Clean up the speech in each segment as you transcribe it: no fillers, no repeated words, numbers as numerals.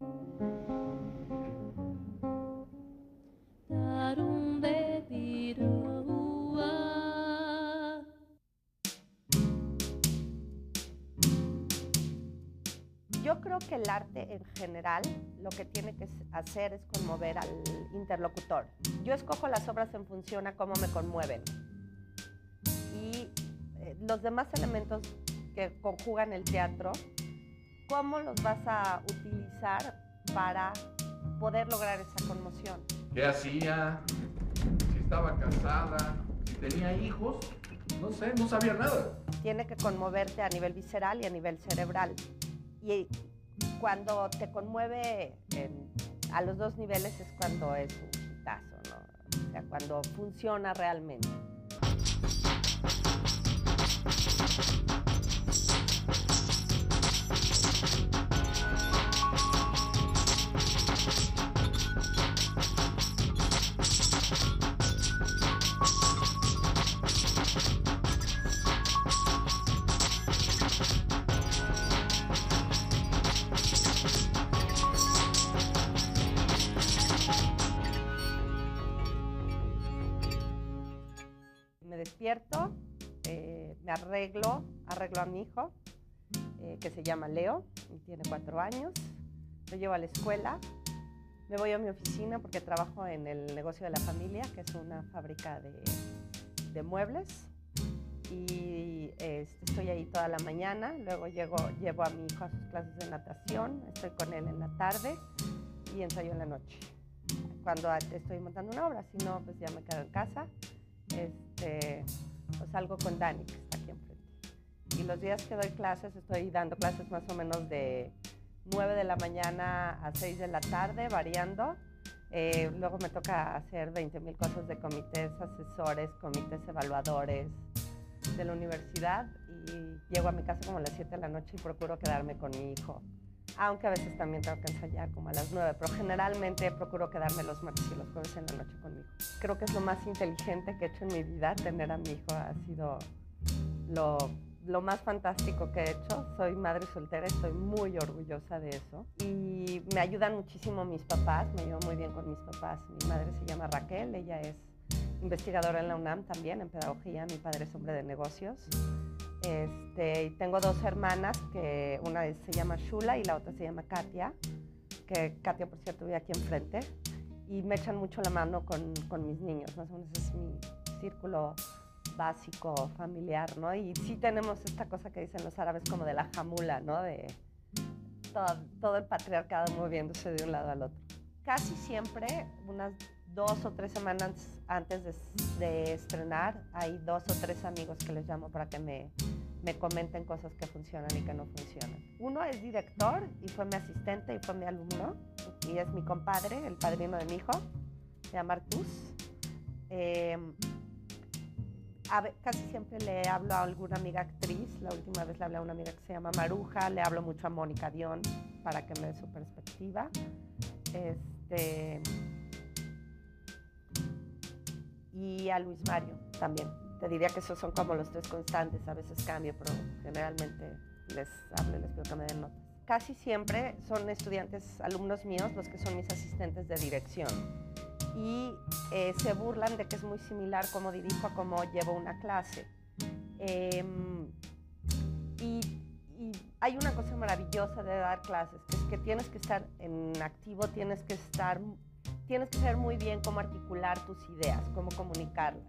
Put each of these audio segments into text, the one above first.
Yo creo que el arte en general lo que tiene que hacer es conmover al interlocutor. Yo escojo las obras en función a cómo me conmueven. Y los demás elementos que conjugan el teatro, ¿cómo los vas a utilizar para poder lograr esa conmoción? ¿Qué hacía? Si estaba casada, si tenía hijos, no sé, no sabía nada. Tiene que conmoverte a nivel visceral y a nivel cerebral. Y cuando te conmueve a los dos niveles es cuando es un hitazo, ¿no? O sea, cuando funciona realmente. Me despierto, me arreglo a mi hijo, que se llama Leo, y tiene 4 años, lo llevo a la escuela, me voy a mi oficina porque trabajo en el negocio de la familia, que es una fábrica de muebles, y estoy ahí toda la mañana, luego llevo a mi hijo a sus clases de natación, estoy con él en la tarde y ensayo en la noche, cuando estoy montando una obra, si no, pues ya me quedo en casa. O salgo con Dani, que está aquí enfrente. Y los días que doy clases, estoy dando clases más o menos de 9 de la mañana a 6 de la tarde, variando. Luego me toca hacer 20,000 cosas de comités asesores, comités evaluadores de la universidad. Y llego a mi casa como a las 7 de la noche y procuro quedarme con mi hijo. Aunque a veces también tengo que ensayar como a las 9, pero generalmente procuro quedarme los martes y los jueves en la noche con mi hijo. Creo que es lo más inteligente que he hecho en mi vida, tener a mi hijo ha sido lo más fantástico que he hecho. Soy madre soltera, estoy muy orgullosa de eso. Y me ayudan muchísimo mis papás, me llevo muy bien con mis papás. Mi madre se llama Raquel, ella es investigadora en la UNAM también, en pedagogía. Mi padre es hombre de negocios. Y tengo 2 hermanas, que una se llama Shula y la otra se llama Katia, que Katia, por cierto, vive aquí enfrente, y me echan mucho la mano con mis niños, más o menos es mi círculo básico familiar, ¿no? Y sí tenemos esta cosa que dicen los árabes como de la jamula, ¿no? De todo el patriarcado moviéndose de un lado al otro. Casi siempre, unas 2 o 3 semanas antes de estrenar, hay 2 o 3 amigos que les llamo para que me comenten cosas que funcionan y que no funcionan. Uno es director y fue mi asistente y fue mi alumno, y es mi compadre, el padrino de mi hijo, se llama Artús. Casi siempre le hablo a alguna amiga actriz. La última vez le hablé a una amiga que se llama Maruja. Le hablo mucho a Mónica Dion para que me dé su perspectiva. Y a Luis Mario también. Te diría que esos son como los 3 constantes. A veces cambio, pero generalmente les hablo y les pido que me den notas. Casi siempre son estudiantes, alumnos míos, los que son mis asistentes de dirección. Y se burlan de que es muy similar cómo dirijo a cómo llevo una clase. Y hay una cosa maravillosa de dar clases, que es que tienes que estar en activo, tienes que saber muy bien cómo articular tus ideas, cómo comunicarlas.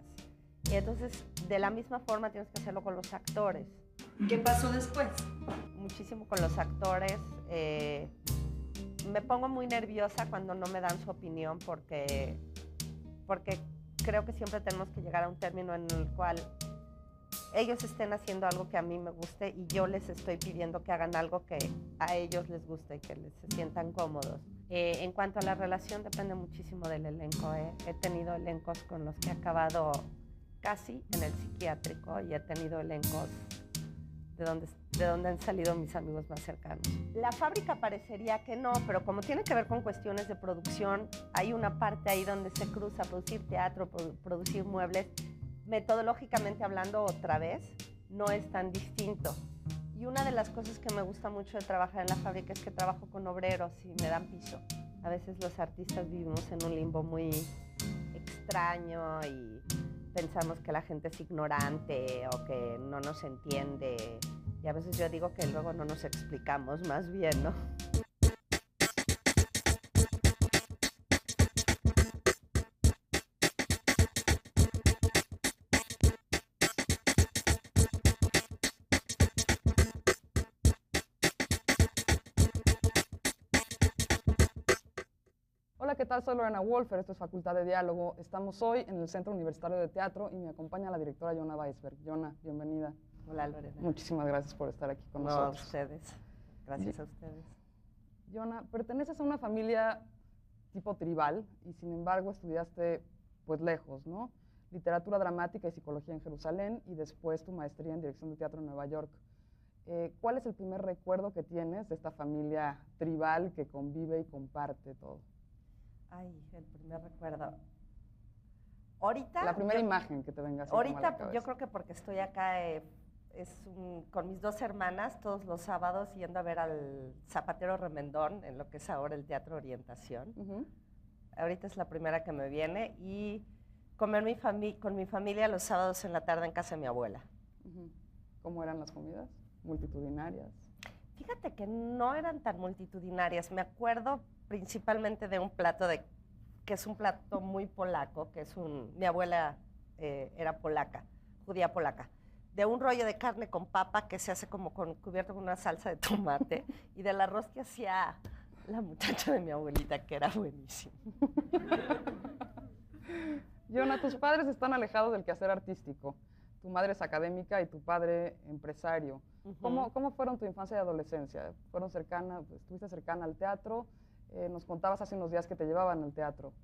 Y entonces, de la misma forma, tienes que hacerlo con los actores. ¿Qué pasó después? Muchísimo con los actores. Me pongo muy nerviosa cuando no me dan su opinión porque creo que siempre tenemos que llegar a un término en el cual ellos estén haciendo algo que a mí me guste y yo les estoy pidiendo que hagan algo que a ellos les guste y que se sientan cómodos. En cuanto a la relación, depende muchísimo del elenco. He tenido elencos con los que he acabado casi en el psiquiátrico y he tenido elencos de donde han salido mis amigos más cercanos. La fábrica parecería que no, pero como tiene que ver con cuestiones de producción, hay una parte ahí donde se cruza producir teatro, producir muebles. Metodológicamente hablando, otra vez, no es tan distinto. Y una de las cosas que me gusta mucho de trabajar en la fábrica es que trabajo con obreros y me dan piso. A veces los artistas vivimos en un limbo muy extraño y pensamos que la gente es ignorante o que no nos entiende. Y a veces yo digo que luego no nos explicamos más bien, ¿no? Hola, ¿qué tal? Soy Lorena Wolfer, esto es Facultad de Diálogo. Estamos hoy en el Centro Universitario de Teatro y me acompaña la directora Yona Weisberg. Yona, bienvenida. Hola, Lorena. Muchísimas gracias por estar aquí con nosotros. A ustedes. Gracias a ustedes. Yona, perteneces a una familia tipo tribal y sin embargo estudiaste pues lejos, ¿no? Literatura dramática y psicología en Jerusalén y después tu maestría en dirección de teatro en Nueva York. ¿Cuál es el primer recuerdo que tienes de esta familia tribal que convive y comparte todo? Ay, el primer recuerdo. Ahorita... La primera imagen que te venga así ahorita, como a la cabeza. yo creo que porque estoy acá, con mis dos hermanas, todos los sábados yendo a ver al Zapatero Remendón, en lo que es ahora el Teatro Orientación. Ahorita es la primera que me viene. Y comer con mi familia los sábados en la tarde en casa de mi abuela. ¿Cómo eran las comidas? ¿Multitudinarias? Fíjate que no eran tan multitudinarias. Me acuerdo principalmente de un plato que es un plato muy polaco, mi abuela era polaca, judía polaca, de un rollo de carne con papa que se hace como cubierto con una salsa de tomate y del arroz que hacía la muchacha de mi abuelita, que era buenísimo. Yona, tus padres están alejados del quehacer artístico. Tu madre es académica y tu padre empresario. ¿Cómo fueron tu infancia y adolescencia? ¿Estuviste cercana al teatro? Nos contabas hace unos días que te llevaban al teatro.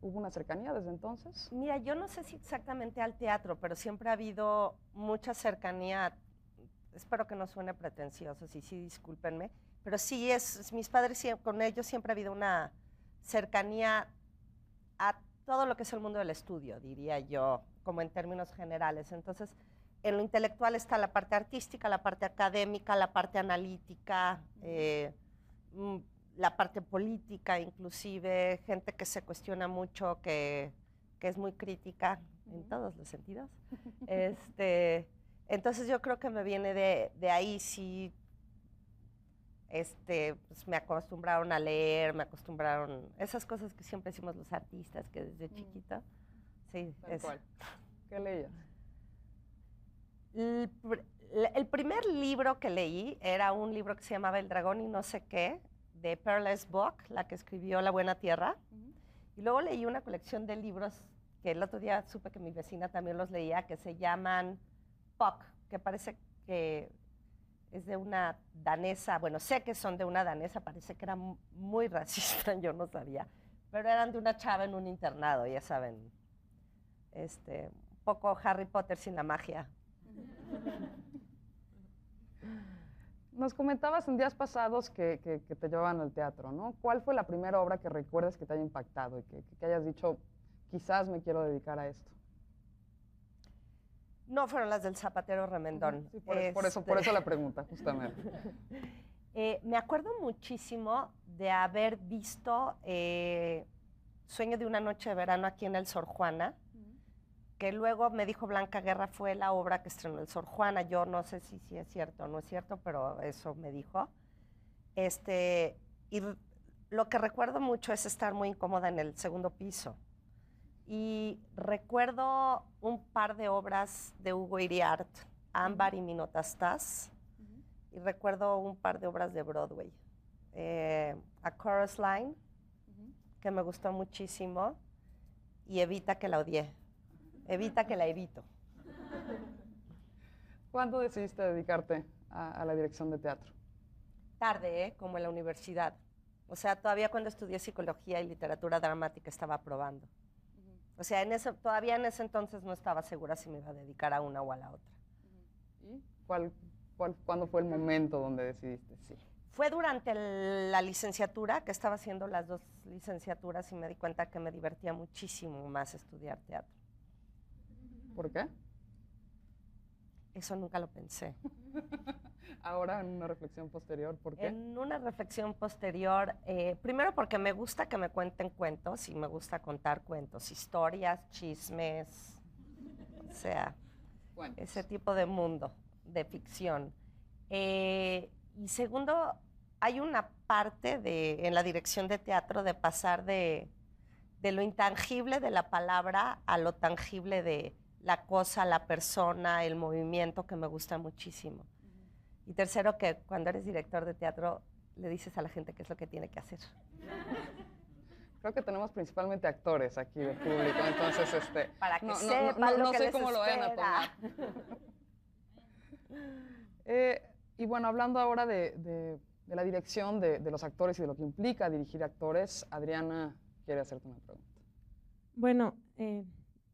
¿Hubo una cercanía desde entonces? Mira, yo no sé si exactamente al teatro, pero siempre ha habido mucha cercanía. Espero que no suene pretencioso, sí, discúlpenme. Pero sí, mis padres, con ellos siempre ha habido una cercanía a todo lo que es el mundo del estudio, diría yo, como en términos generales. Entonces, en lo intelectual está la parte artística, la parte académica, la parte analítica, la parte política, inclusive gente que se cuestiona mucho, que es muy crítica en todos los sentidos. Entonces yo creo que me viene de ahí, sí. Pues me acostumbraron a leer, esas cosas que siempre decimos los artistas, que desde chiquita. Sí, ¿Cuál? ¿Qué leías? El primer libro que leí era un libro que se llamaba El dragón y no sé qué, de Pearl S. Buck, la que escribió La Buena Tierra. Y luego leí una colección de libros que el otro día supe que mi vecina también los leía, que se llaman Puck, que parece que es de una danesa, bueno, sé que son de una danesa, parece que era muy racista, yo no sabía, pero eran de una chava en un internado, ya saben, un poco Harry Potter sin la magia. Nos comentabas en días pasados que te llevaban al teatro, ¿no? ¿Cuál fue la primera obra que recuerdas que te haya impactado y que hayas dicho, quizás me quiero dedicar a esto? No fueron las del Zapatero Remendón. Sí, por eso la pregunta, justamente. Me acuerdo muchísimo de haber visto Sueño de una noche de verano aquí en el Sor Juana, que luego me dijo Blanca Guerra fue la obra que estrenó el Sor Juana. Yo no sé si es cierto o no es cierto, pero eso me dijo. Y lo que recuerdo mucho es estar muy incómoda en el segundo piso. Y recuerdo un par de obras de Hugo Iriart, Ámbar y Minotastas, y recuerdo un par de obras de Broadway. A Chorus Line, que me gustó muchísimo, y Evita, que la odié. Evita, que la evito. ¿Cuándo decidiste dedicarte a la dirección de teatro? Tarde, como en la universidad. O sea, todavía cuando estudié psicología y literatura dramática estaba probando. O sea, todavía en ese entonces no estaba segura si me iba a dedicar a una o a la otra. ¿Y cuándo fue el momento donde decidiste? Sí. Fue durante la licenciatura, que estaba haciendo las dos licenciaturas y me di cuenta que me divertía muchísimo más estudiar teatro. ¿Por qué? Eso nunca lo pensé. Ahora, en una reflexión posterior, ¿por qué? En una reflexión posterior, primero porque me gusta que me cuenten cuentos y me gusta contar cuentos, historias, chismes, o sea, Bueno, ese tipo de mundo, de ficción. Y segundo, hay una parte en la dirección de teatro de pasar de lo intangible de la palabra a lo tangible de la cosa, la persona, el movimiento, que me gusta muchísimo. Y tercero, que cuando eres director de teatro le dices a la gente qué es lo que tiene que hacer. creo que tenemos principalmente actores aquí de público, entonces Para que sepan lo que sé les cómo lo vayan a espera. tomar. Y bueno, hablando ahora de la dirección de los actores y de lo que implica dirigir actores, Adriana quiere hacerte una pregunta. Bueno,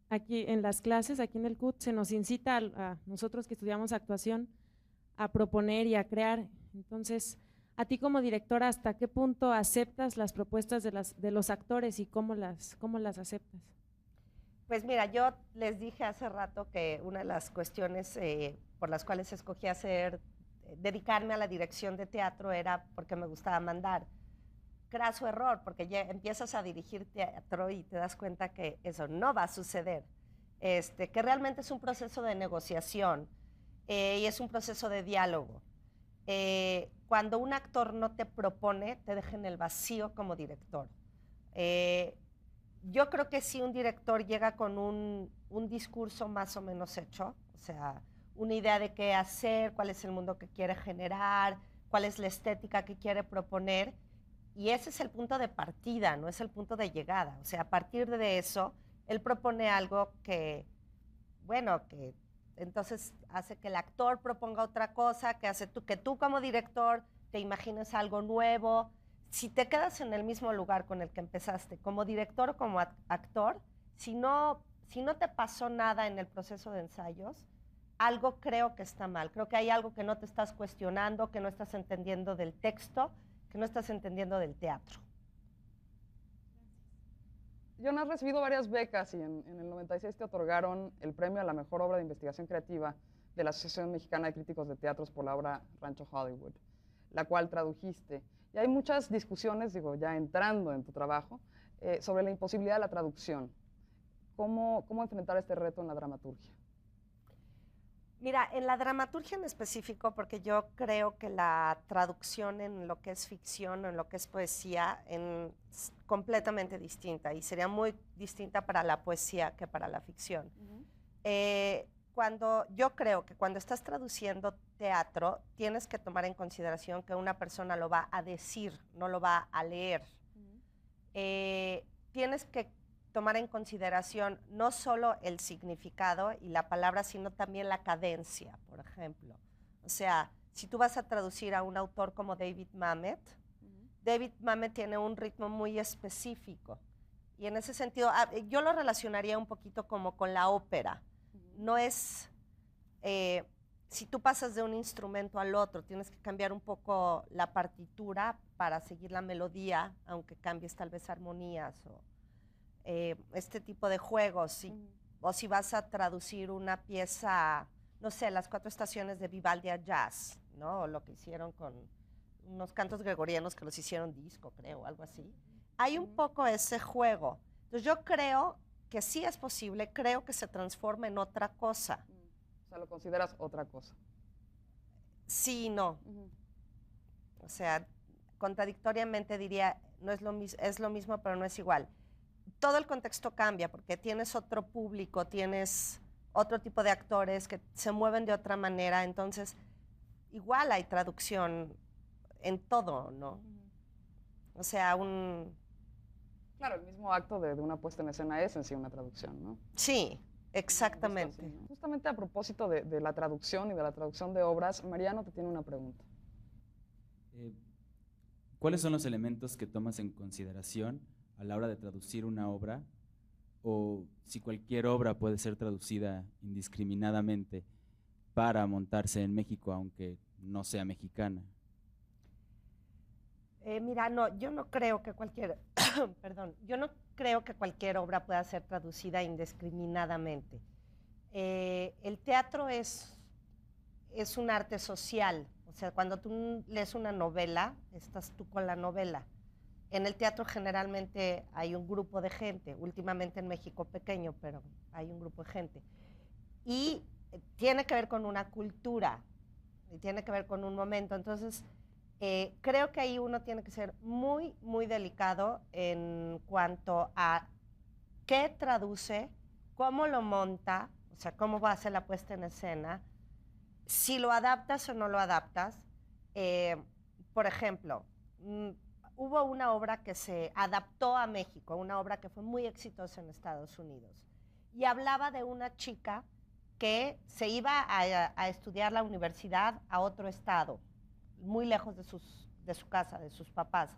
aquí en las clases, aquí en el CUT, se nos incita a nosotros que estudiamos actuación a proponer y a crear. Entonces, a ti como directora, ¿hasta qué punto aceptas las propuestas de los actores y cómo las aceptas? Pues mira, yo les dije hace rato que una de las cuestiones por las cuales escogí dedicarme a la dirección de teatro era porque me gustaba mandar. Craso error, porque ya empiezas a dirigir teatro y te das cuenta que eso no va a suceder, que realmente es un proceso de negociación y es un proceso de diálogo. Cuando un actor no te propone, te deja en el vacío como director. Yo creo que si un director llega con un discurso más o menos hecho, o sea, una idea de qué hacer, cuál es el mundo que quiere generar, cuál es la estética que quiere proponer, y ese es el punto de partida, no es el punto de llegada. O sea, a partir de eso, él propone algo que, bueno, que entonces hace que el actor proponga otra cosa, que hace que tú como director te imagines algo nuevo. Si te quedas en el mismo lugar con el que empezaste, como director o como actor, si no te pasó nada en el proceso de ensayos, algo creo que está mal. Creo que hay algo que no te estás cuestionando, que no estás entendiendo del texto, que no estás entendiendo del teatro. Jonas, has recibido varias becas y en el 96 te otorgaron el premio a la mejor obra de investigación creativa de la Asociación Mexicana de Críticos de Teatros por la obra Rancho Hollywood, la cual tradujiste. Y hay muchas discusiones, digo, ya entrando en tu trabajo, sobre la imposibilidad de la traducción. ¿Cómo enfrentar este reto en la dramaturgia? Mira, en la dramaturgia en específico, porque yo creo que la traducción en lo que es ficción o en lo que es poesía es completamente distinta y sería muy distinta para la poesía que para la ficción. Yo creo que cuando estás traduciendo teatro, tienes que tomar en consideración que una persona lo va a decir, no lo va a leer. Tienes que tomar en consideración no solo el significado y la palabra, sino también la cadencia, por ejemplo. O sea, si tú vas a traducir a un autor como David Mamet, David Mamet tiene un ritmo muy específico. Y en ese sentido, yo lo relacionaría un poquito como con la ópera. No es, si tú pasas de un instrumento al otro, tienes que cambiar un poco la partitura para seguir la melodía, aunque cambies tal vez armonías o este tipo de juegos, o si vas a traducir una pieza, no sé, las 4 estaciones de Vivaldi a jazz, ¿no? O lo que hicieron con unos cantos gregorianos que los hicieron disco, creo, algo así. Hay un poco ese juego. Entonces yo creo que sí es posible, creo que se transforma en otra cosa. O sea, ¿lo consideras otra cosa? Sí, no. O sea, contradictoriamente diría, no es lo es lo mismo, pero no es igual. Todo el contexto cambia porque tienes otro público, tienes otro tipo de actores que se mueven de otra manera, entonces igual hay traducción en todo, ¿no? O sea, Claro, el mismo acto de una puesta en escena es en sí una traducción, ¿no? Sí, exactamente. Así, ¿no? Justamente a propósito de la traducción y de la traducción de obras, Mariano te tiene una pregunta. ¿Cuáles son los elementos que tomas en consideración a la hora de traducir una obra, o si cualquier obra puede ser traducida indiscriminadamente para montarse en México, aunque no sea mexicana? Mira, no, yo no creo que cualquier, perdón, yo no creo que cualquier obra pueda ser traducida indiscriminadamente. El teatro es es un arte social. O sea, cuando tú lees una novela, estás tú con la novela. En el teatro generalmente hay un grupo de gente, últimamente en México pequeño, pero hay un grupo de gente. Y tiene que ver con una cultura, y tiene que ver con un momento. Entonces, creo que ahí uno tiene que ser muy, muy delicado en cuanto a qué traduce, cómo lo monta, o sea, cómo va a ser la puesta en escena, si lo adaptas o no lo adaptas. Por ejemplo, hubo una obra que se adaptó a México, una obra que fue muy exitosa en Estados Unidos, y hablaba de una chica que se iba a estudiar la universidad a otro estado, muy lejos de su casa, de sus papás.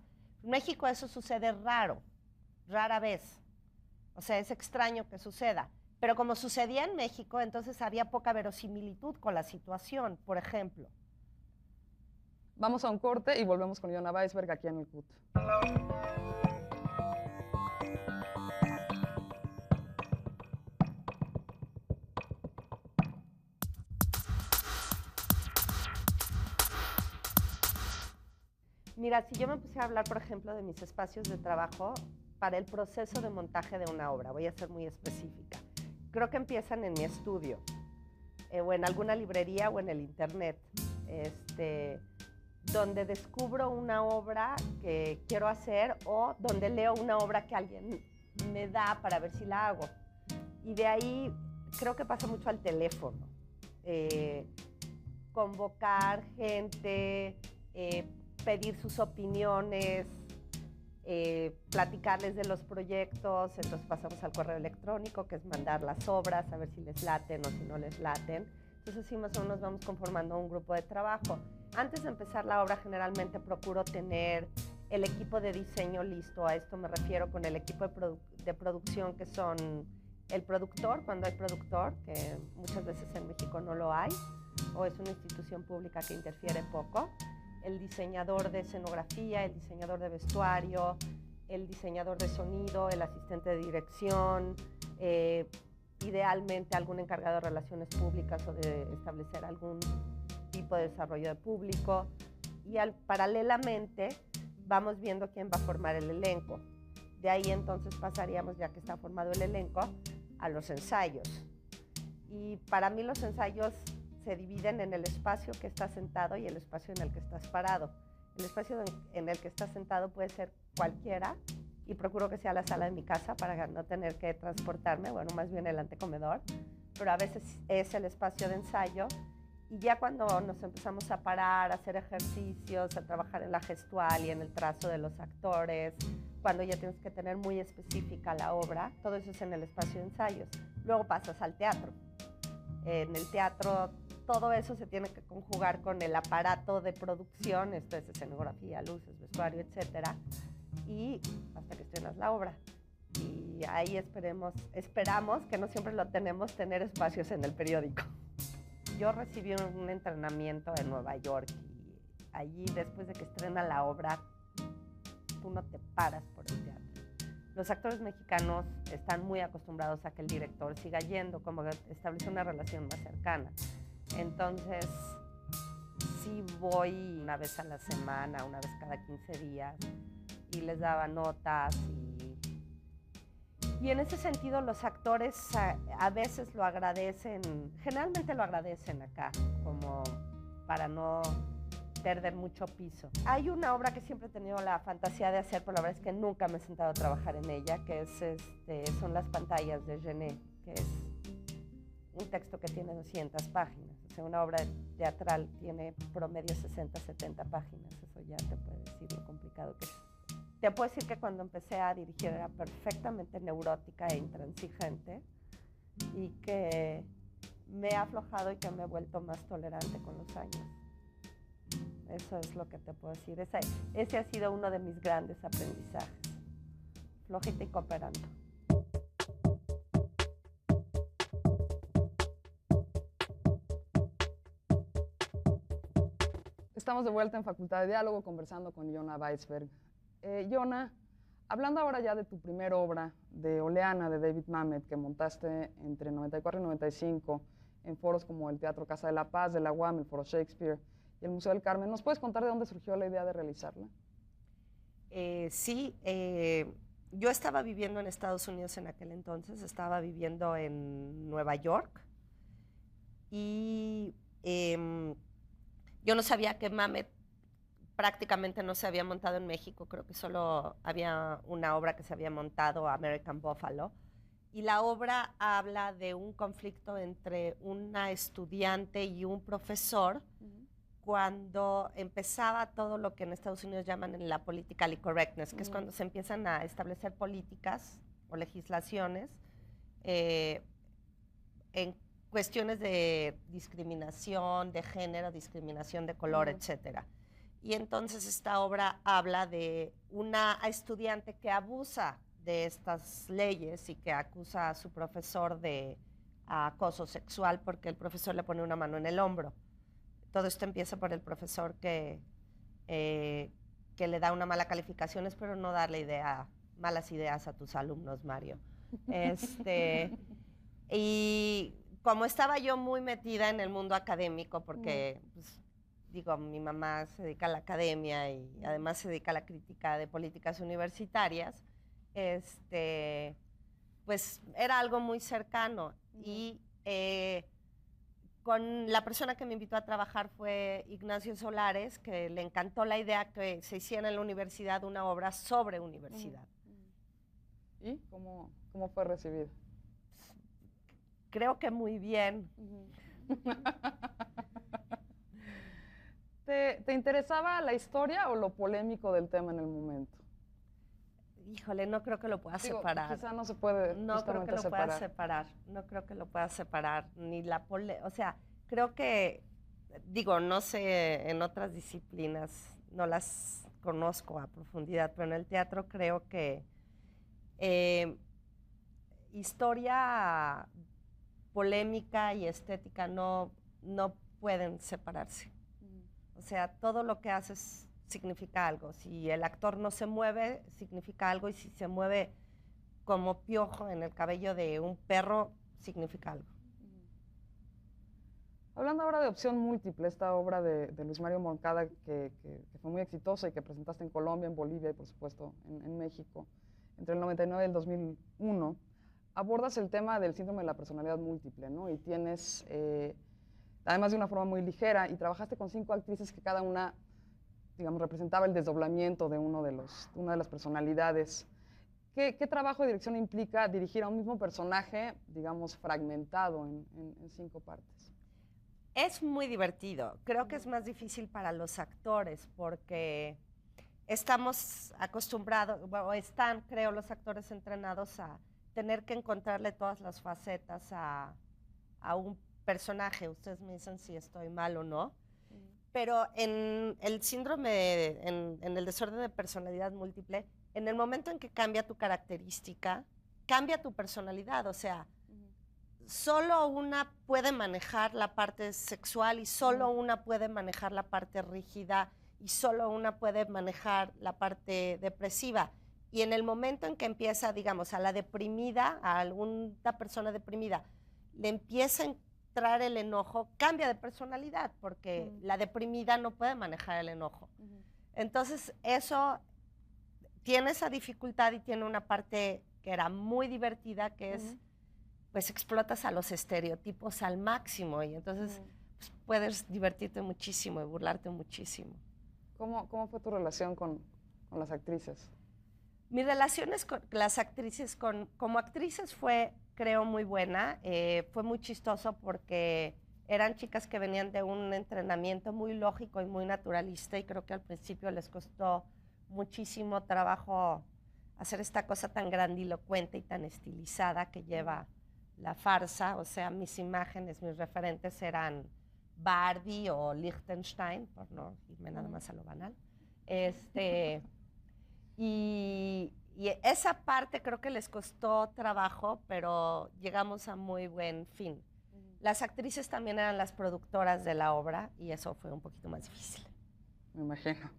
En México eso sucede rara vez. O sea, es extraño que suceda. Pero como sucedía en México, entonces había poca verosimilitud con la situación, por ejemplo. Vamos a un corte y volvemos con Yona Weisberg aquí en el CUT. Mira, si yo me pusiera a hablar, por ejemplo, de mis espacios de trabajo para el proceso de montaje de una obra, voy a ser muy específica. Creo que empiezan en mi estudio, o en alguna librería o en el internet, donde descubro una obra que quiero hacer o donde leo una obra que alguien me da para ver si la hago. Y de ahí creo que pasa mucho al teléfono. Convocar gente, pedir sus opiniones, platicarles de los proyectos. Entonces pasamos al correo electrónico, que es mandar las obras, a ver si les laten o si no les laten. Entonces así más o menos vamos conformando un grupo de trabajo. Antes de empezar la obra generalmente procuro tener el equipo de diseño listo. A esto me refiero con el equipo de producción, que son el productor, cuando hay productor, que muchas veces en México no lo hay, o es una institución pública que interfiere poco, el diseñador de escenografía, el diseñador de vestuario, el diseñador de sonido, el asistente de dirección, idealmente algún encargado de relaciones públicas o de establecer algún tipo de desarrollo de público. Y paralelamente vamos viendo quién va a formar el elenco. De ahí entonces pasaríamos, ya que está formado el elenco, a los ensayos. Y para mí los ensayos se dividen en el espacio que estás sentado y el espacio en el que estás parado. El espacio en el que estás sentado puede ser cualquiera, y procuro que sea la sala de mi casa para no tener que transportarme, bueno, más bien el antecomedor, pero a veces es el espacio de ensayo. Y ya cuando nos empezamos a parar, a hacer ejercicios, a trabajar en la gestual y en el trazo de los actores, cuando ya tienes que tener muy específica la obra, todo eso es en el espacio de ensayos. Luego pasas al teatro. En el teatro todo eso se tiene que conjugar con el aparato de producción, esto es escenografía, luces, vestuario, etcétera, y hasta que estrenas la obra. Y ahí esperamos, que no siempre lo tenemos, tener espacios en el periódico. Yo recibí un entrenamiento en Nueva York y allí, después de que estrena la obra, tú no te paras por el teatro. Los actores mexicanos están muy acostumbrados a que el director siga yendo, como establece una relación más cercana. Entonces, sí voy una vez a la semana, una vez cada 15 días, y les daba notas. Y en ese sentido los actores a veces lo agradecen, generalmente lo agradecen acá, como para no perder mucho piso. Hay una obra que siempre he tenido la fantasía de hacer, pero la verdad es que nunca me he sentado a trabajar en ella, que son Las pantallas de Genet, que es un texto que tiene 200 páginas. O sea, una obra teatral tiene promedio 60, 70 páginas. Eso ya te puede decir lo complicado que es. Te puedo decir que cuando empecé a dirigir era perfectamente neurótica e intransigente, y que me he aflojado y que me he vuelto más tolerante con los años. Eso es lo que te puedo decir. Ese ha sido uno de mis grandes aprendizajes. Flojita y cooperando. Estamos de vuelta en Facultad de Diálogo conversando con Yona Weisberg. Yona, hablando ahora ya de tu primera obra, de Oleana, de David Mamet, que montaste entre 94 y 95 en foros como el Teatro Casa de la Paz, de la UAM, el Foro Shakespeare y el Museo del Carmen. ¿Nos puedes contar de dónde surgió la idea de realizarla? Sí, yo estaba viviendo en Estados Unidos en aquel entonces, estaba viviendo en Nueva York y yo no sabía que Mamet prácticamente no se había montado en México, creo que solo había una obra que se había montado, American Buffalo, y la obra habla de un conflicto entre una estudiante y un profesor cuando empezaba todo lo que en Estados Unidos llaman la politically correctness, que es cuando se empiezan a establecer políticas o legislaciones en cuestiones de discriminación de género, discriminación de color, etcétera. Y entonces esta obra habla de una estudiante que abusa de estas leyes y que acusa a su profesor de acoso sexual porque el profesor le pone una mano en el hombro. Todo esto empieza por el profesor que le da una mala calificación. Espero no darle malas ideas a tus alumnos, Mario. Y como estaba yo muy metida en el mundo académico, porque pues, digo, mi mamá se dedica a la academia y además se dedica a la crítica de políticas universitarias, pues era algo muy cercano. Y con la persona que me invitó a trabajar fue Ignacio Solares, que le encantó la idea que se hiciera en la universidad una obra sobre universidad. ¿Y cómo fue recibida? Creo que muy bien. ¿Te interesaba la historia o lo polémico del tema en el momento? Híjole, no creo que lo pueda separar. Quizá no se puede No creo que lo pueda separar. No creo que lo pueda separar. Ni o sea, creo que, digo, no sé, en otras disciplinas no las conozco a profundidad, pero en el teatro creo que historia, polémica y estética no pueden separarse. O sea, todo lo que haces significa algo. Si el actor no se mueve, significa algo, y si se mueve como piojo en el cabello de un perro, significa algo. Hablando ahora de Opción Múltiple, esta obra de Luis Mario Moncada que fue muy exitosa y que presentaste en Colombia, en Bolivia y por supuesto en México, entre el 99 y el 2001, abordas el tema del síndrome de la personalidad múltiple, ¿no? Y tienes, además de una forma muy ligera, y trabajaste con 5 actrices que cada una, digamos, representaba el desdoblamiento de una de las personalidades. ¿Qué trabajo de dirección implica dirigir a un mismo personaje, digamos, fragmentado en 5 partes? Es muy divertido. Creo que es más difícil para los actores porque estamos acostumbrados, o están, creo, los actores entrenados a tener que encontrarle todas las facetas a un personaje. Ustedes me dicen si estoy mal o no. Pero en el síndrome, en el desorden de personalidad múltiple, en el momento en que cambia tu característica, cambia tu personalidad. O sea, solo una puede manejar la parte sexual y solo una puede manejar la parte rígida y solo una puede manejar la parte depresiva. Y en el momento en que empieza, digamos, a la deprimida, a alguna persona deprimida, le empieza a entrar el enojo, cambia de personalidad, porque la deprimida no puede manejar el enojo. Entonces, eso tiene esa dificultad y tiene una parte que era muy divertida, que es, pues, explotas a los estereotipos al máximo y entonces pues, puedes divertirte muchísimo y burlarte muchísimo. ¿Cómo fue tu relación con las actrices? Mi relación con las actrices, como actrices fue, creo, muy buena. Fue muy chistoso porque eran chicas que venían de un entrenamiento muy lógico y muy naturalista y creo que al principio les costó muchísimo trabajo hacer esta cosa tan grandilocuente y tan estilizada que lleva la farsa. O sea, mis imágenes, mis referentes eran Barbie o Liechtenstein, por no irme nada más a lo banal. Y esa parte creo que les costó trabajo, pero llegamos a muy buen fin. Las actrices también eran las productoras de la obra y eso fue un poquito más difícil. Me imagino.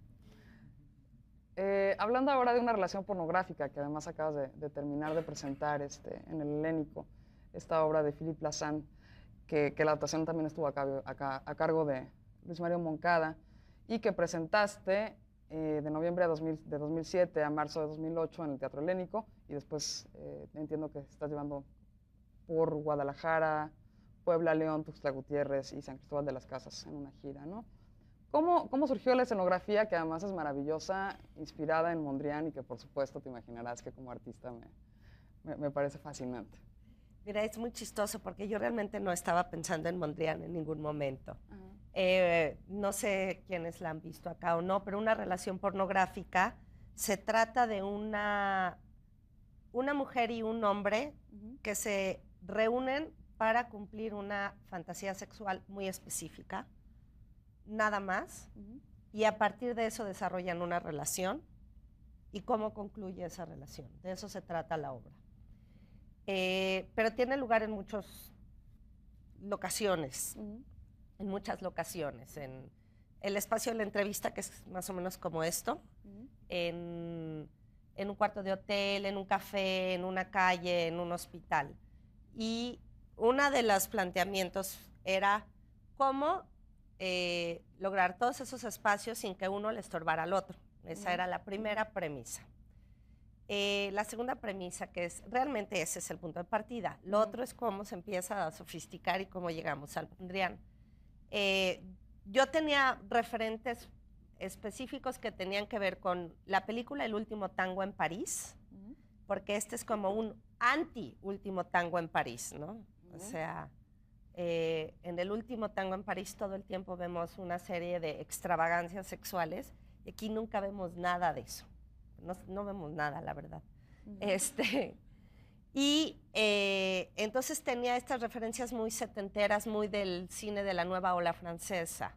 Hablando ahora de una relación pornográfica que además acabas de terminar de presentar en el Helénico, esta obra de Philippe Lazan, que la adaptación también estuvo a cargo de Luis Mario Moncada, y que presentaste de noviembre de 2007 a marzo de 2008 en el Teatro Helénico, y después entiendo que estás llevando por Guadalajara, Puebla, León, Tuxtla Gutiérrez y San Cristóbal de las Casas en una gira, ¿no? ¿Cómo surgió la escenografía, que además es maravillosa, inspirada en Mondrian, y que por supuesto te imaginarás que como artista me parece fascinante? Mira, es muy chistoso porque yo realmente no estaba pensando en Mondrian en ningún momento. No sé quiénes la han visto acá o no, pero Una relación pornográfica se trata de una mujer y un hombre que se reúnen para cumplir una fantasía sexual muy específica, nada más, y a partir de eso desarrollan una relación y cómo concluye esa relación. De eso se trata la obra. Pero tiene lugar en muchas locaciones, en muchas locaciones. En el espacio de la entrevista, que es más o menos como esto, en un cuarto de hotel, en un café, en una calle, en un hospital. Y uno de los planteamientos era cómo lograr todos esos espacios sin que uno le estorbara al otro. Esa era la primera premisa. La segunda premisa, que es realmente ese es el punto de partida. Lo otro es cómo se empieza a sofisticar y cómo llegamos al Mondrian. Yo tenía referentes específicos que tenían que ver con la película El último tango en París, porque este es como un anti-último tango en París, ¿no? O sea, en El último tango en París todo el tiempo vemos una serie de extravagancias sexuales y aquí nunca vemos nada de eso. No vemos nada, la verdad. Y entonces tenía estas referencias muy setenteras, muy del cine de la nueva ola francesa.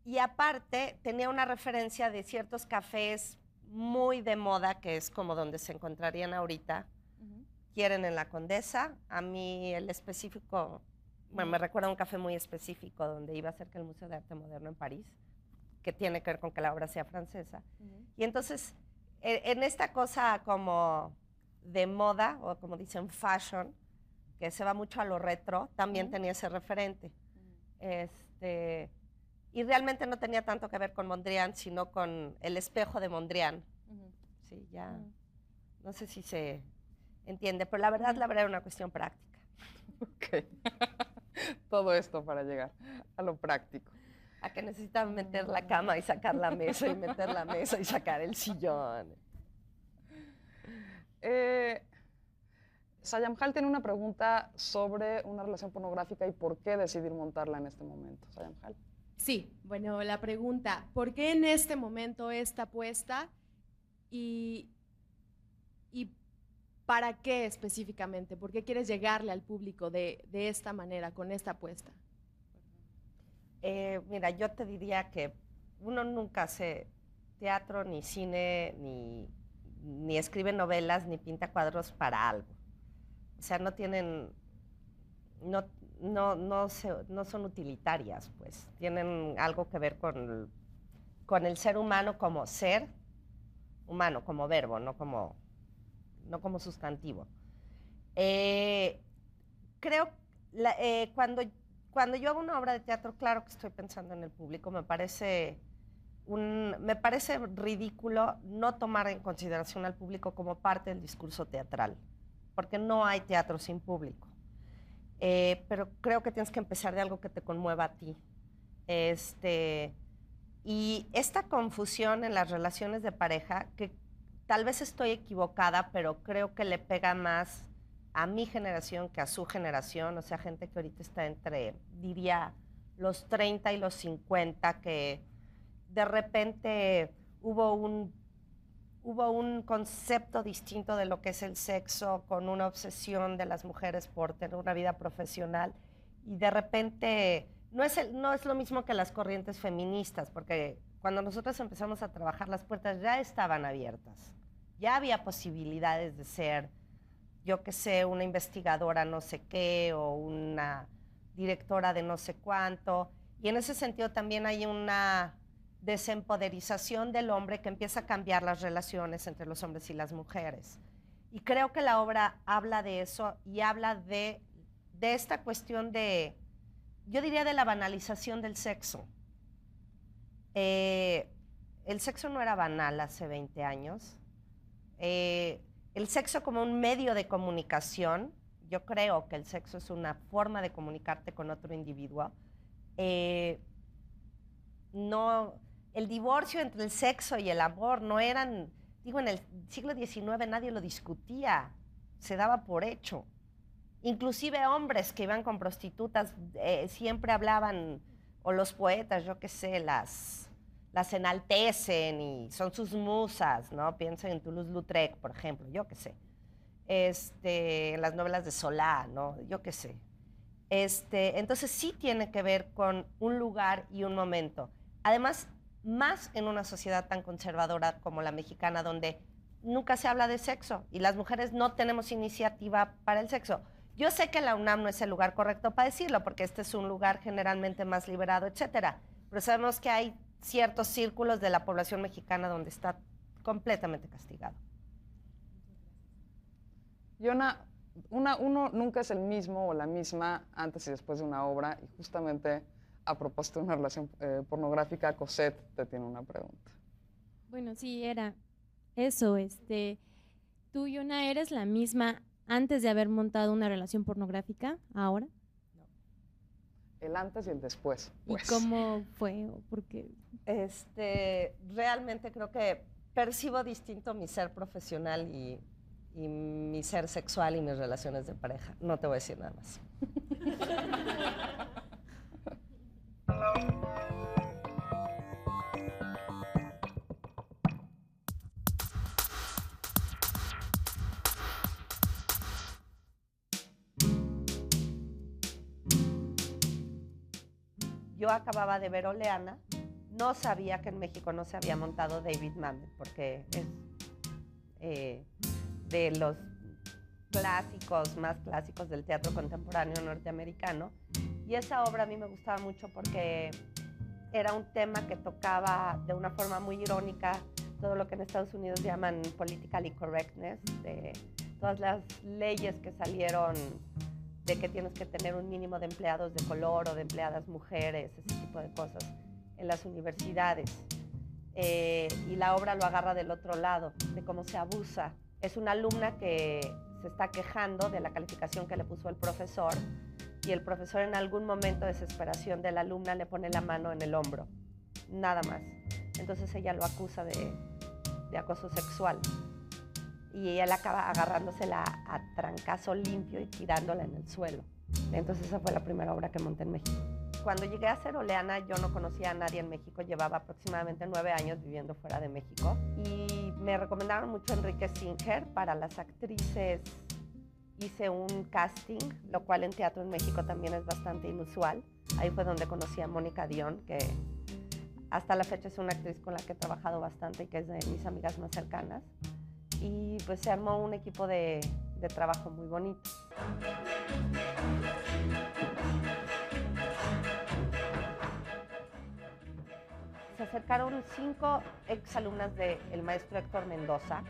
Y aparte tenía una referencia de ciertos cafés muy de moda, que es como donde se encontrarían ahorita. Quieren en la Condesa. A mí el específico, bueno, me recuerda a un café muy específico donde iba cerca del Museo de Arte Moderno en París, que tiene que ver con que la obra sea francesa. Y entonces, en esta cosa como de moda, o como dicen fashion, que se va mucho a lo retro, también tenía ese referente. Y realmente no tenía tanto que ver con Mondrian, sino con el espejo de Mondrian. Sí, ya, no sé si se entiende, pero la verdad era una cuestión práctica. Ok. Todo esto para llegar a lo práctico. A que necesitaban meter la cama y sacar la mesa, y meter la mesa y sacar el sillón. Sayamjal tiene una pregunta sobre una relación pornográfica y por qué decidir montarla en este momento. Sayamjal. Sí, bueno, la pregunta, ¿por qué en este momento esta apuesta y para qué específicamente? ¿Por qué quieres llegarle al público de esta manera, con esta apuesta? Mira, yo te diría que uno nunca hace teatro, ni cine, ni escribe novelas, ni pinta cuadros para algo. O sea, no tienen, no son utilitarias, pues. Tienen algo que ver con el ser humano como ser humano, como verbo, no como sustantivo. Creo, cuando yo hago una obra de teatro, claro que estoy pensando en el público. Me parece ridículo no tomar en consideración al público como parte del discurso teatral, porque no hay teatro sin público. Pero creo que tienes que empezar de algo que te conmueva a ti. Y esta confusión en las relaciones de pareja, que tal vez estoy equivocada, pero creo que le pega más a mi generación que a su generación, o sea, gente que ahorita está entre, diría, los 30 y los 50, que de repente hubo un concepto distinto de lo que es el sexo, con una obsesión de las mujeres por tener una vida profesional, y de repente no es lo mismo que las corrientes feministas, porque cuando nosotros empezamos a trabajar, las puertas ya estaban abiertas, ya había posibilidades de ser, yo qué sé, una investigadora no sé qué, o una directora de no sé cuánto, y en ese sentido también hay una desempoderización del hombre que empieza a cambiar las relaciones entre los hombres y las mujeres. Y creo que la obra habla de eso y habla de de esta cuestión de, yo diría de la banalización del sexo. El sexo no era banal hace 20 años. El sexo como un medio de comunicación, yo creo que el sexo es una forma de comunicarte con otro individuo. No, el divorcio entre el sexo y el amor no eran, digo, en el siglo XIX nadie lo discutía, se daba por hecho. Inclusive hombres que iban con prostitutas siempre hablaban, o los poetas, yo qué sé, las enaltecen y son sus musas, ¿no? Piensen en Toulouse-Lautrec, por ejemplo, yo qué sé. Las novelas de Solá, ¿no? Yo qué sé. Entonces sí tiene que ver con un lugar y un momento. Además, más en una sociedad tan conservadora como la mexicana, donde nunca se habla de sexo y las mujeres no tenemos iniciativa para el sexo. Yo sé que la UNAM no es el lugar correcto para decirlo, porque este es un lugar generalmente más liberado, etcétera, pero sabemos que hay ciertos círculos de la población mexicana donde está completamente castigado. Yona, uno nunca es el mismo o la misma antes y después de una obra, y justamente a propósito de una relación pornográfica, Cosette te tiene una pregunta. Bueno, sí, era eso. ¿Tú, Yona, eres la misma antes de haber montado una relación pornográfica ahora? No. El antes y el después. Pues. ¿Y cómo fue o por qué? Realmente creo que percibo distinto mi ser profesional y mi ser sexual y mis relaciones de pareja. No te voy a decir nada más. Yo acababa de ver Oleana, no sabía que en México no se había montado David Mamet, porque es de los clásicos, más clásicos del teatro contemporáneo norteamericano. Y esa obra a mí me gustaba mucho porque era un tema que tocaba de una forma muy irónica todo lo que en Estados Unidos llaman politically correctness, de todas las leyes que salieron de que tienes que tener un mínimo de empleados de color o de empleadas mujeres, ese tipo de cosas, en las universidades. Y la obra lo agarra del otro lado, de cómo se abusa. Es una alumna que se está quejando de la calificación que le puso el profesor, y el profesor en algún momento de desesperación de la alumna le pone la mano en el hombro, nada más. Entonces ella lo acusa de acoso sexual. Y él acaba agarrándosela a trancazo limpio y tirándola en el suelo. Entonces esa fue la primera obra que monté en México. Cuando llegué a hacer Oleana, yo no conocía a nadie en México, llevaba aproximadamente 9 años viviendo fuera de México. Y me recomendaron mucho Enrique Singer para las actrices. Hice un casting, lo cual en teatro en México también es bastante inusual. Ahí fue donde conocí a Mónica Dion, que hasta la fecha es una actriz con la que he trabajado bastante y que es de mis amigas más cercanas. Y pues se armó un equipo de trabajo muy bonito. Se acercaron 5 exalumnas del maestro Héctor Mendoza.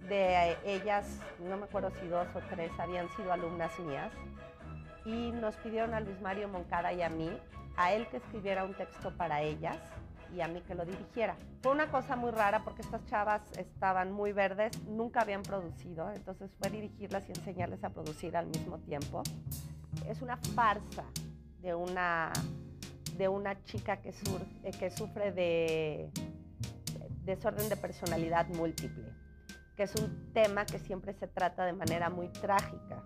De ellas, no me acuerdo si 2 o 3 habían sido alumnas mías. Y nos pidieron a Luis Mario Moncada y a mí, a él que escribiera un texto para ellas y a mí que lo dirigiera. Fue una cosa muy rara porque estas chavas estaban muy verdes, nunca habían producido, entonces fue dirigirlas y enseñarles a producir al mismo tiempo. Es una farsa de una chica que sufre de desorden de personalidad múltiple, que es un tema que siempre se trata de manera muy trágica.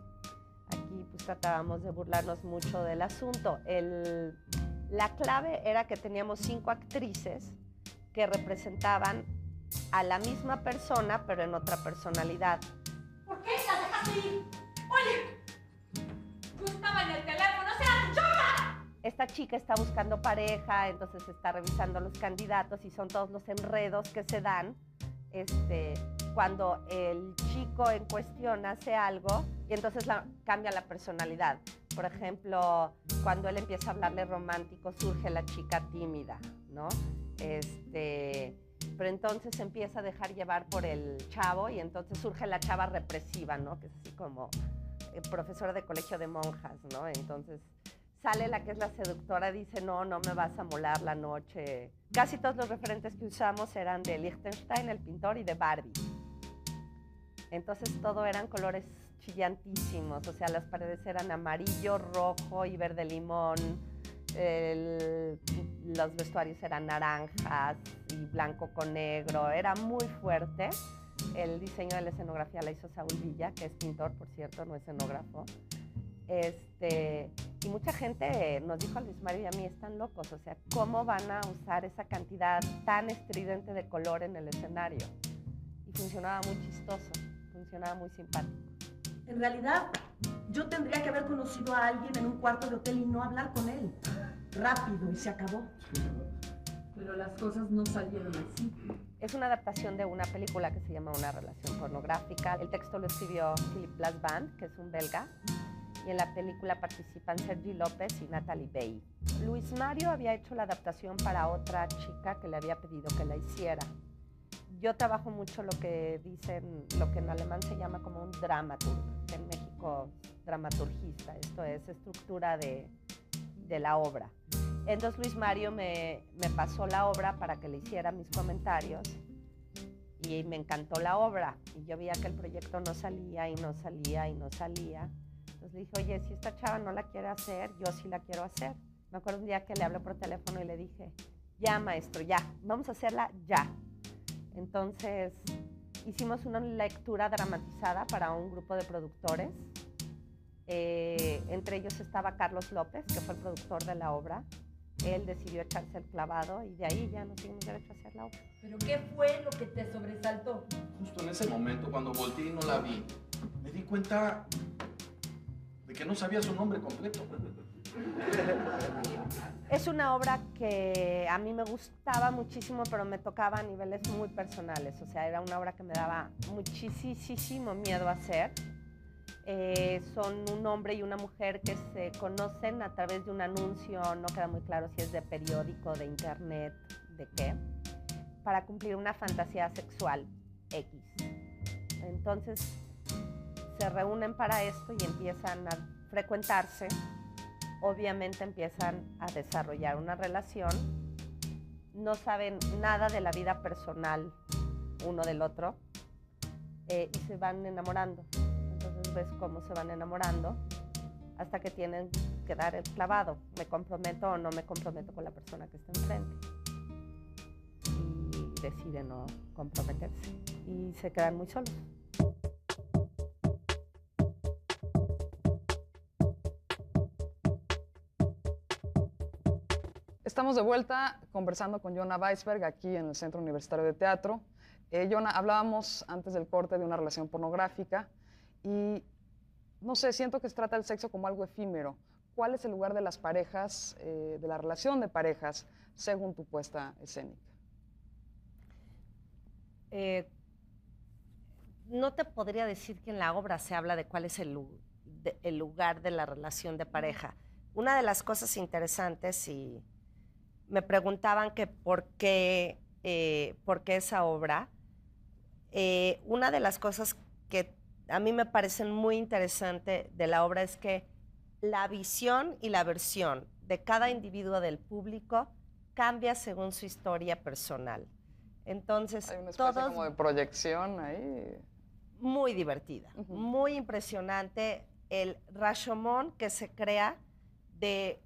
Aquí pues tratábamos de burlarnos mucho del asunto. La clave era que teníamos 5 actrices que representaban a la misma persona, pero en otra personalidad. ¿Por qué la dejaste ir? Oye, yo estaba en el teléfono, ¡seas chorra! Esta chica está buscando pareja, entonces está revisando los candidatos y son todos los enredos que se dan cuando el chico en cuestión hace algo y entonces cambia la personalidad. Por ejemplo, cuando él empieza a hablarle romántico, surge la chica tímida, ¿no? Pero entonces se empieza a dejar llevar por el chavo y entonces surge la chava represiva, ¿no? Que es así como profesora de colegio de monjas, ¿no? Entonces sale la que es la seductora, dice, no, no me vas a molar la noche. Casi todos los referentes que usamos eran de Liechtenstein, el pintor, y de Barbie. Entonces todo eran colores chillantísimos, o sea, las paredes eran amarillo, rojo y verde limón, los vestuarios eran naranjas y blanco con negro, era muy fuerte. El diseño de la escenografía la hizo Saúl Villa, que es pintor, por cierto, no escenógrafo. Y mucha gente nos dijo a Luis Mario y a mí, están locos, o sea, ¿cómo van a usar esa cantidad tan estridente de color en el escenario? Y funcionaba muy chistoso, funcionaba muy simpático. En realidad, yo tendría que haber conocido a alguien en un cuarto de hotel y no hablar con él. Rápido, y se acabó. Pero las cosas no salieron así. Es una adaptación de una película que se llama Una relación pornográfica. El texto lo escribió Philippe Blasband, que es un belga, y en la película participan Sergi López y Natalie Bay. Luis Mario había hecho la adaptación para otra chica que le había pedido que la hiciera. Yo trabajo mucho lo que dicen, lo que en alemán se llama como un dramaturg, en México dramaturgista, esto es estructura de la obra. Entonces Luis Mario me pasó la obra para que le hiciera mis comentarios y me encantó la obra. Y yo veía que el proyecto no salía y no salía y no salía. Entonces le dije, oye, si esta chava no la quiere hacer, yo sí la quiero hacer. Me acuerdo un día que le hablé por teléfono y le dije, ya maestro, ya, vamos a hacerla ya. Entonces hicimos una lectura dramatizada para un grupo de productores. Entre ellos estaba Carlos López, que fue el productor de la obra. Él decidió echarse el clavado y de ahí ya nos dimos derecho a hacer la obra. ¿Pero qué fue lo que te sobresaltó? Justo en ese momento, cuando volteé y no la vi, me di cuenta de que no sabía su nombre completo. Es una obra que a mí me gustaba muchísimo, pero me tocaba a niveles muy personales. O sea, era una obra que me daba muchísimo miedo hacer. Son un hombre y una mujer que se conocen a través de un anuncio, no queda muy claro si es de periódico, de internet, de qué, para cumplir una fantasía sexual X. Entonces se reúnen para esto y empiezan a frecuentarse. Obviamente empiezan a desarrollar una relación, no saben nada de la vida personal uno del otro y se van enamorando. Entonces ves cómo se van enamorando hasta que tienen que dar el clavado. ¿Me comprometo o no me comprometo con la persona que está enfrente? Y deciden no comprometerse y se quedan muy solos. Estamos de vuelta conversando con Yona Weisberg aquí en el Centro Universitario de Teatro. Yona, hablábamos antes del corte de una relación pornográfica y, no sé, siento que se trata el sexo como algo efímero. ¿Cuál es el lugar de las parejas, de la relación de parejas, según tu puesta escénica? No te podría decir que en la obra se habla de cuál es el lugar de la relación de pareja. Una de las cosas interesantes, y me preguntaban que por qué esa obra, una de las cosas que a mí me parecen muy interesantes de la obra es que la visión y la versión de cada individuo del público cambia según su historia personal. Entonces, hay una especie como de proyección ahí. Muy divertida, muy impresionante el Rashomon que se crea de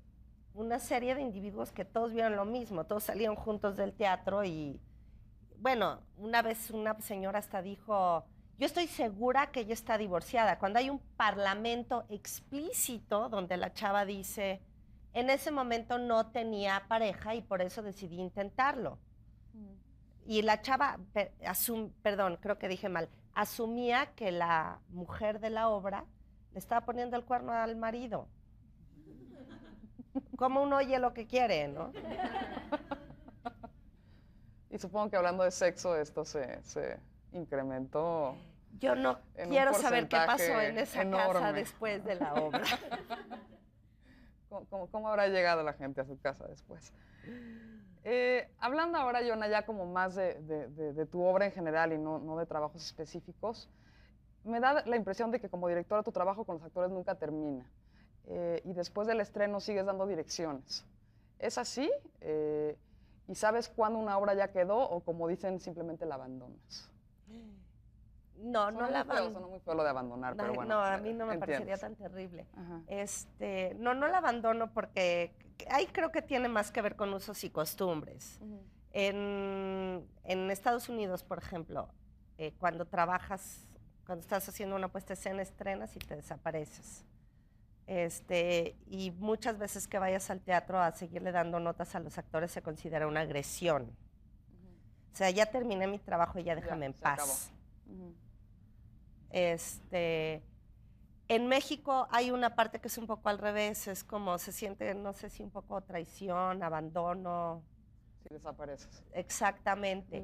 una serie de individuos que todos vieron lo mismo, todos salieron juntos del teatro y, bueno, una vez una señora hasta dijo, yo estoy segura que ella está divorciada, cuando hay un parlamento explícito donde la chava dice, en ese momento no tenía pareja y por eso decidí intentarlo. Y la chava, perdón, creo que dije mal, asumía que la mujer de la obra le estaba poniendo el cuerno al marido. Como uno oye lo que quiere, ¿no? Y supongo que hablando de sexo esto se incrementó. Yo no quiero saber qué pasó en esa casa después de la obra. ¿Cómo habrá llegado la gente a su casa después? Hablando ahora, Yona, ya como más de tu obra en general y no de trabajos específicos, Me da la impresión de que como directora tu trabajo con los actores nunca termina. Y después del estreno sigues dando direcciones. ¿Es así? ¿Y sabes cuándo una obra ya quedó o, como dicen, simplemente la abandonas? No, no la abandono. Suena muy feo lo de abandonar, pero bueno. No, a mí no me parecería tan terrible. No la abandono porque ahí creo que tiene más que ver con usos y costumbres. En Estados Unidos, por ejemplo, cuando estás haciendo una puesta de escena, estrenas y te desapareces. Y muchas veces que vayas al teatro a seguirle dando notas a los actores se considera una agresión. O sea, ya terminé mi trabajo y ya déjame en paz. En México hay una parte que es un poco al revés, es como se siente, no sé si un poco traición, abandono. Si desapareces. Exactamente.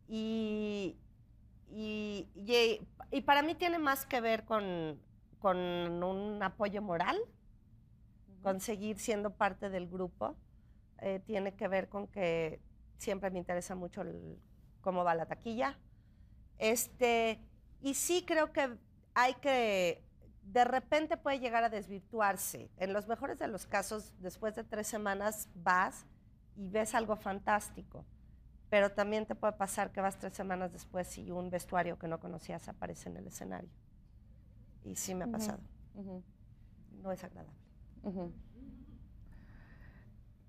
Y para mí tiene más que ver con un apoyo moral, con seguir siendo parte del grupo. Tiene que ver con que siempre me interesa mucho cómo va la taquilla. Y sí creo que de repente puede llegar a desvirtuarse. En los mejores de los casos, después de 3 semanas vas y ves algo fantástico. Pero también te puede pasar que vas 3 semanas después y un vestuario que no conocías aparece en el escenario. Y sí me ha pasado. No es agradable.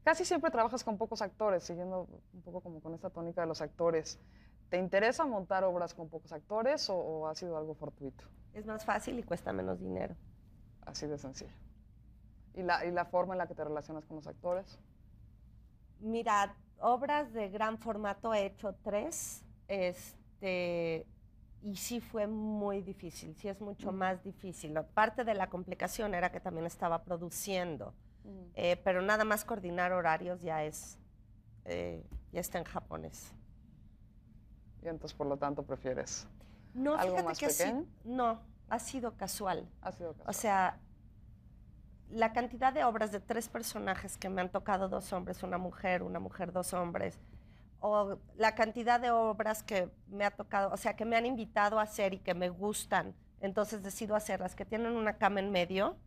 Casi siempre trabajas con pocos actores, siguiendo un poco como con esta tónica de los actores. ¿Te interesa montar obras con pocos actores o ha sido algo fortuito? Es más fácil y cuesta menos dinero. Así de sencillo. ¿Y la forma en la que te relacionas con los actores? Mira, obras de gran formato he hecho 3, y sí fue muy difícil, sí es mucho más difícil. Parte de la complicación era que también estaba produciendo, pero nada más coordinar horarios ya está en japonés. Y entonces, por lo tanto, prefieres no, algo más pequeño. No, ha sido casual. Ha sido casual. O sea, la cantidad de obras de 3 personajes que me han tocado 2 hombres, una mujer, 2 hombres, o la cantidad de obras que me ha tocado, o sea, que me han invitado a hacer y que me gustan, entonces decido hacerlas, que tienen una cama en medio,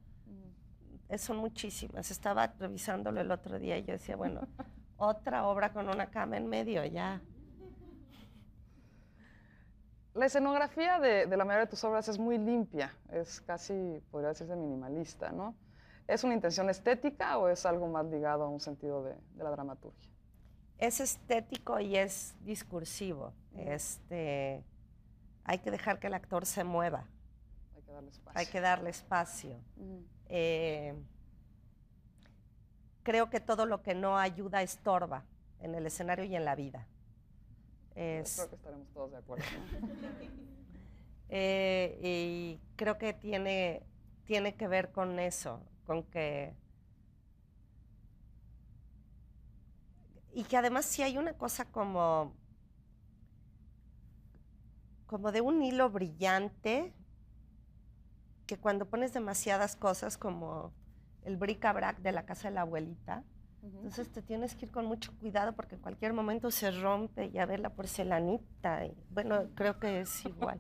son muchísimas. Estaba revisándolo el otro día y yo decía, bueno, otra obra con una cama en medio, ya. La escenografía de la mayoría de tus obras es muy limpia, es casi, podría decirse, minimalista, ¿no? ¿Es una intención estética o es algo más ligado a un sentido de la dramaturgia? Es estético y es discursivo. Hay que dejar que el actor se mueva. Hay que darle espacio. Hay que darle espacio. Creo que todo lo que no ayuda estorba en el escenario y en la vida. Creo que estaremos todos de acuerdo, ¿no? Y creo que tiene que ver con eso, con que... Y que además sí hay una cosa como de un hilo brillante, que cuando pones demasiadas cosas como el bric-a-brac de la casa de la abuelita, entonces te tienes que ir con mucho cuidado porque en cualquier momento se rompe y a ver la porcelanita. Y, bueno, creo que es igual.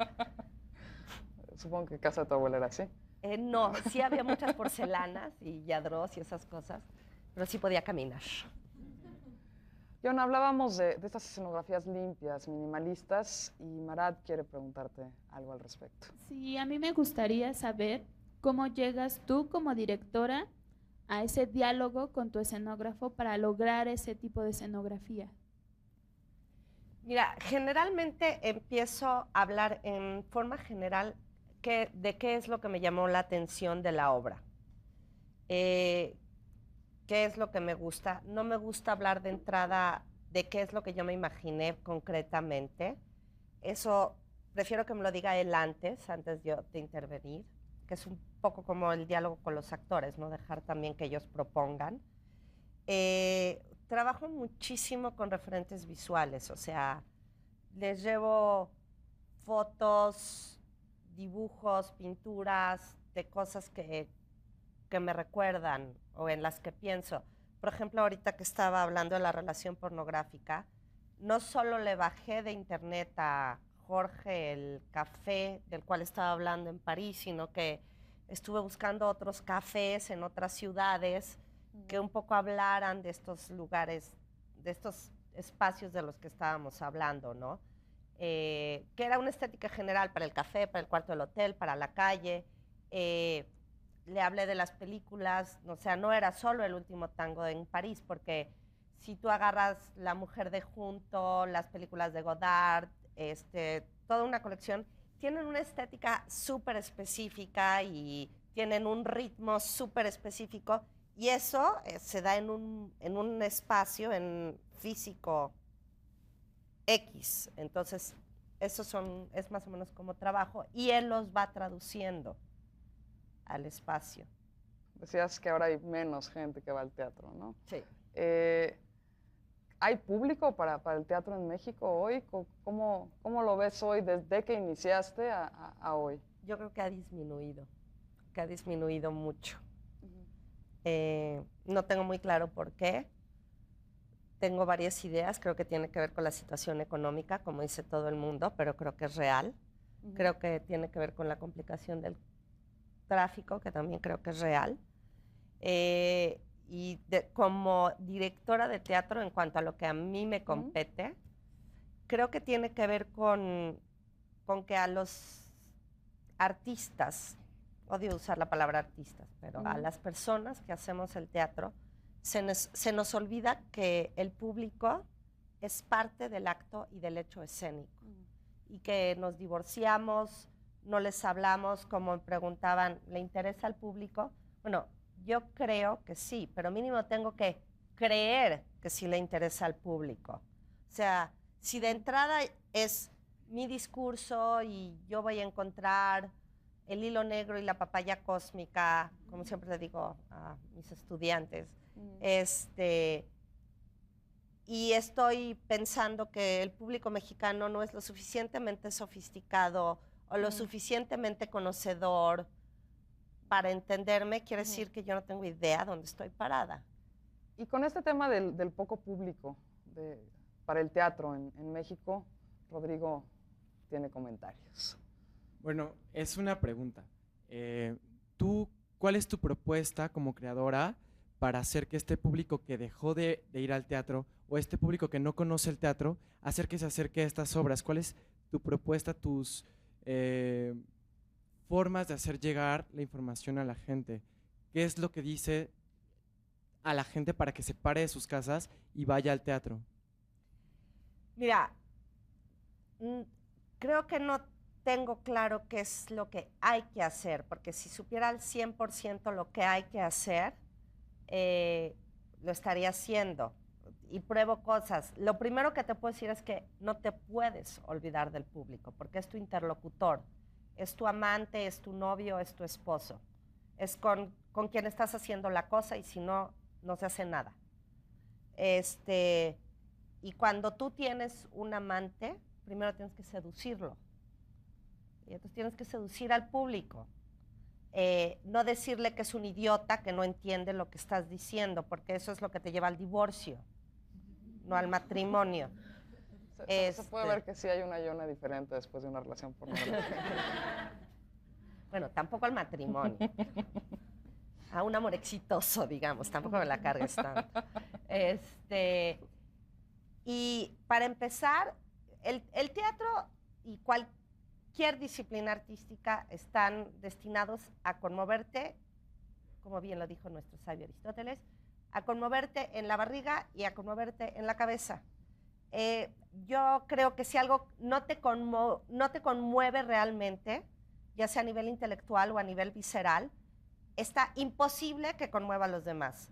Supongo que casa de tu abuela era así. No, sí había muchas porcelanas y yadros y esas cosas, pero sí podía caminar. John, hablábamos de estas escenografías limpias, minimalistas, y Marat quiere preguntarte algo al respecto. Sí, a mí me gustaría saber cómo llegas tú como directora a ese diálogo con tu escenógrafo para lograr ese tipo de escenografía. Mira, generalmente empiezo a hablar en forma general de qué es lo que me llamó la atención de la obra. ¿Qué es lo que me gusta? No me gusta hablar de entrada de qué es lo que yo me imaginé concretamente. Eso prefiero que me lo diga él antes yo de intervenir, que es un poco como el diálogo con los actores, ¿no? Dejar también que ellos propongan. Trabajo muchísimo con referentes visuales, o sea, les llevo fotos, dibujos, pinturas de cosas que me recuerdan o en las que pienso. Por ejemplo, ahorita que estaba hablando de la relación pornográfica, no solo le bajé de internet a Jorge el café del cual estaba hablando en París, sino que estuve buscando otros cafés en otras ciudades que un poco hablaran de estos lugares, de estos espacios de los que estábamos hablando, ¿no? Que era una estética general para el café, para el cuarto del hotel, para la calle. Le hablé de las películas, o sea, no era solo El último tango en París, porque si tú agarras La mujer de Junto, las películas de Godard, toda una colección, tienen una estética súper específica y tienen un ritmo súper específico, y eso se da en un espacio en físico X. Entonces, es más o menos como trabajo, y él los va traduciendo al espacio. Decías que ahora hay menos gente que va al teatro, ¿no? Sí. ¿Hay público para el teatro en México hoy? ¿Cómo lo ves hoy desde que iniciaste a hoy? Yo creo que ha disminuido mucho. No tengo muy claro por qué. Tengo varias ideas, creo que tiene que ver con la situación económica, como dice todo el mundo, pero creo que es real. Creo que tiene que ver con la complicación del tráfico, que también creo que es real. Y como directora de teatro, en cuanto a lo que a mí me compete, creo que tiene que ver con que a los artistas, odio usar la palabra artistas, pero a las personas que hacemos el teatro, se nos olvida que el público es parte del acto y del hecho escénico, y que nos divorciamos, no les hablamos, como me preguntaban, ¿le interesa al público? Bueno, yo creo que sí, pero mínimo tengo que creer que sí le interesa al público. O sea, si de entrada es mi discurso y yo voy a encontrar el hilo negro y la papaya cósmica, como siempre le digo a mis estudiantes, y estoy pensando que el público mexicano no es lo suficientemente sofisticado o lo suficientemente conocedor para entenderme, quiere decir que yo no tengo idea dónde estoy parada. Y con este tema del poco público para el teatro en México, Rodrigo tiene comentarios. Bueno, es una pregunta. ¿Cuál es tu propuesta como creadora para hacer que este público que dejó de ir al teatro, o este público que no conoce el teatro, hacer que se acerque a estas obras? ¿Cuál es tu propuesta, tus formas de hacer llegar la información a la gente? ¿Qué es lo que dice a la gente para que se pare de sus casas y vaya al teatro? Mira, creo que no tengo claro qué es lo que hay que hacer, porque si supiera al 100% lo que hay que hacer, lo estaría haciendo y pruebo cosas. Lo primero que te puedo decir es que no te puedes olvidar del público, porque es tu interlocutor, es tu amante, es tu novio, es tu esposo, es con quien estás haciendo la cosa, y si no, no se hace nada. Y cuando tú tienes un amante, primero tienes que seducirlo, y entonces tienes que seducir al público. No decirle que es un idiota, que no entiende lo que estás diciendo, porque eso es lo que te lleva al divorcio, no al matrimonio. Se puede ver que sí hay una Yona diferente después de una relación pornográfica. Bueno, tampoco al matrimonio. A un amor exitoso, digamos, tampoco me la cargues tanto. Y para empezar, el teatro y cualquier disciplina artística están destinados a conmoverte, como bien lo dijo nuestro sabio Aristóteles, a conmoverte en la barriga y a conmoverte en la cabeza. Yo creo que si algo no te conmueve realmente, ya sea a nivel intelectual o a nivel visceral, está imposible que conmueva a los demás.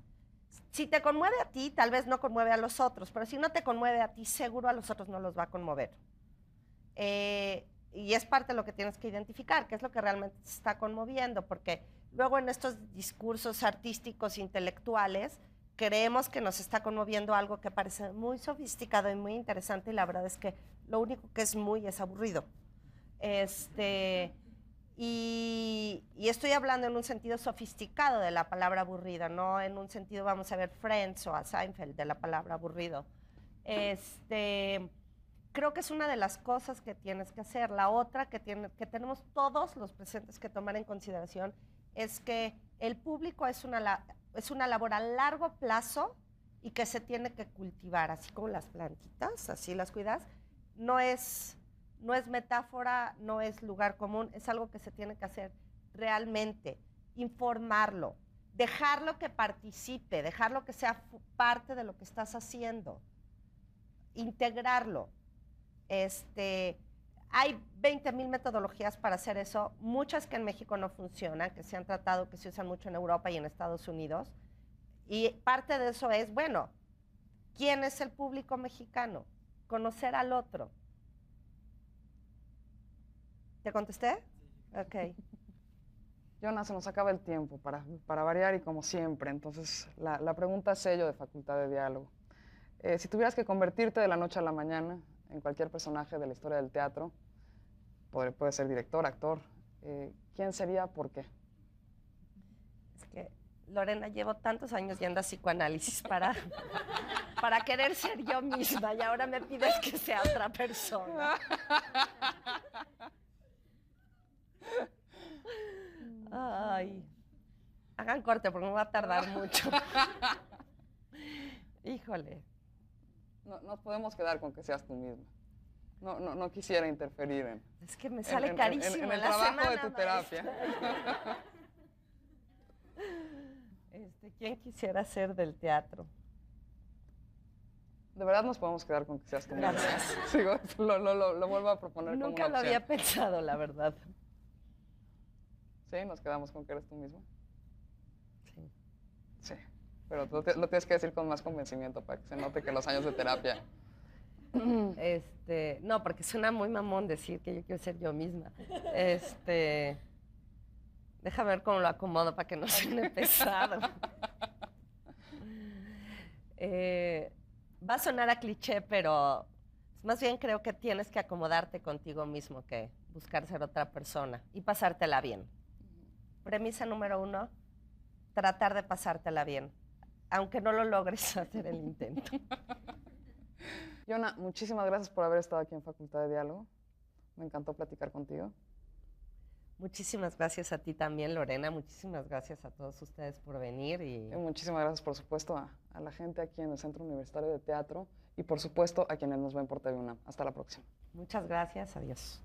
Si te conmueve a ti, tal vez no conmueve a los otros, pero si no te conmueve a ti, seguro a los otros no los va a conmover. Y es parte de lo que tienes que identificar, qué es lo que realmente te está conmoviendo, porque luego en estos discursos artísticos, intelectuales, creemos que nos está conmoviendo algo que parece muy sofisticado y muy interesante, y la verdad es que lo único que es aburrido. Y estoy hablando en un sentido sofisticado de la palabra aburrida, no en un sentido, vamos a ver, Friends o a Seinfeld de la palabra aburrido. creo que es una de las cosas que tienes que hacer. La otra que tenemos todos los presentes que tomar en consideración es que el público es una labor a largo plazo y que se tiene que cultivar, así como las plantitas, así las cuidas. No es metáfora, no es lugar común, es algo que se tiene que hacer realmente, informarlo, dejarlo que participe, dejarlo que sea parte de lo que estás haciendo, integrarlo. Hay 20,000 metodologías para hacer eso, muchas que en México no funcionan, que se han tratado, que se usan mucho en Europa y en Estados Unidos. Y parte de eso es, bueno, ¿quién es el público mexicano? Conocer al otro. ¿Te contesté? Ok. Yona, se nos acaba el tiempo para variar y como siempre. Entonces, la pregunta sello de Facultad de Diálogo. Si tuvieras que convertirte de la noche a la mañana en cualquier personaje de la historia del teatro, puede ser director, actor, ¿quién sería? ¿Por qué? Es que, Lorena, llevo tantos años yendo a psicoanálisis para querer ser yo misma y ahora me pides que sea otra persona. Ay, hagan corte porque me va a tardar mucho. Híjole. No, nos podemos quedar con que seas tú misma. No quisiera interferir en... Es que me sale carísimo en el la trabajo semana, de tu terapia. ¿Quién quisiera ser del teatro? De verdad nos podemos quedar con que seas tú misma. Gracias. Sigo, lo vuelvo a proponer como una Nunca lo opción. había pensado, la verdad. ¿Sí? ¿Nos quedamos con que eres tú misma? Sí. Sí, pero lo tienes que decir con más convencimiento para que se note que los años de terapia... No, porque suena muy mamón decir que yo quiero ser yo misma. Déjame ver cómo lo acomodo para que no suene pesado. Va a sonar a cliché, pero más bien creo que tienes que acomodarte contigo mismo que buscar ser otra persona y pasártela bien. Premisa número 1, tratar de pasártela bien, aunque no lo logres, hacer el intento. Yona, muchísimas gracias por haber estado aquí en Facultad de Diálogo. Me encantó platicar contigo. Muchísimas gracias a ti también, Lorena. Muchísimas gracias a todos ustedes por venir. Y muchísimas gracias, por supuesto, a la gente aquí en el Centro Universitario de Teatro y, por supuesto, a quienes nos ven por TV UNAM. Hasta la próxima. Muchas gracias. Adiós.